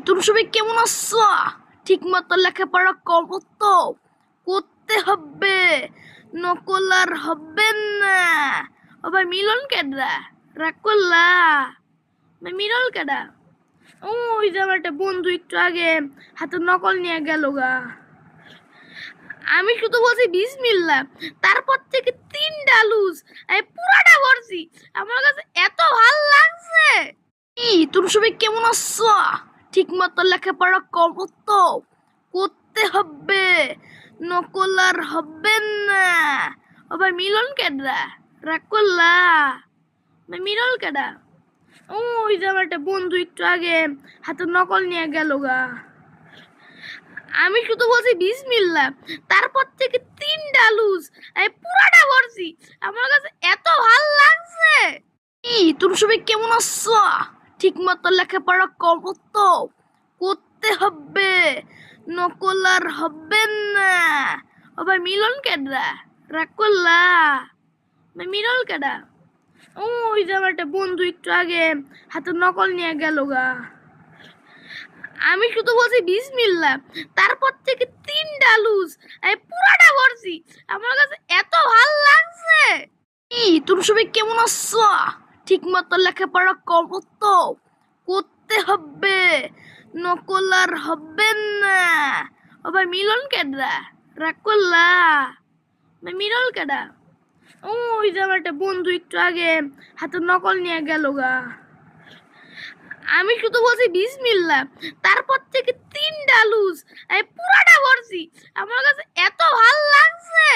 তুমি সবাই কেমন আছো? ঠিক মতো লেখাপড়া করো তো, করতে হবে, নকল আর হবে না। ও ভাই মিলন কেডা? রাগ করলা? ভাই মিলন কেডা? ওই যে আমার একটা বন্ধু একটু আগে হাতে নকল নিয়ে গেল গা। আমি শুধু বলছি বিসমিল্লাহ, তারপর থেকে 3টা লুজ আমি পুরাটা ভরছি। আমার কাছে এত ভাল লাগছে। তুমি সবাই কেমন আছো? ঠিক মতো লেখাপড়া করো তো, করতে হবে, নকল আর হবে না। ও ভাই মিলন কেডা? রাগ করলা? ভাই মিলন কেডা? ওই যে আমার একটা বন্ধু একটু আগে হাতে নকল নিয়ে গেল গা। আমি শুধু বলছি বিসমিল্লাহ, তারপর থেকে 3টা লুজ আমি পুরাটা ভরছি। আমার কাছে এত ভাল লাগছে। তুমি সবাই কেমন আছো? ঠিক মতো লেখাপড়া করো তো, করতে হবে, নকল আর হবে না। ও ভাই মিলন কেডা? রাগ করলা? ভাই মিলন কেডা? ওই যে আমার একটা বন্ধু একটু আগে হাতে নকল নিয়ে গেল গা। আমি শুধু বলছি বিসমিল্লাহ, তারপর থেকে 3টা লুজ আমি পুরাটা ভরছি। আমার কাছে এত ভাল লাগছে। তুমি সবাই কেমন আছো? ঠিক মতো লেখাপড়া করো তো, করতে হবে, নকল আর হবে না। ও ভাই মিলন কেডা? রাগ করলা? ভাই মিলন কেডা? ওই যে আমার একটা বন্ধু একটু আগে হাতে নকল নিয়ে গেল গা। আমি শুধু বলছি বিসমিল্লাহ, তারপর থেকে 3টা লুজ আমি পুরাটা ভরছি। আমার কাছে এত ভাল লাগছে।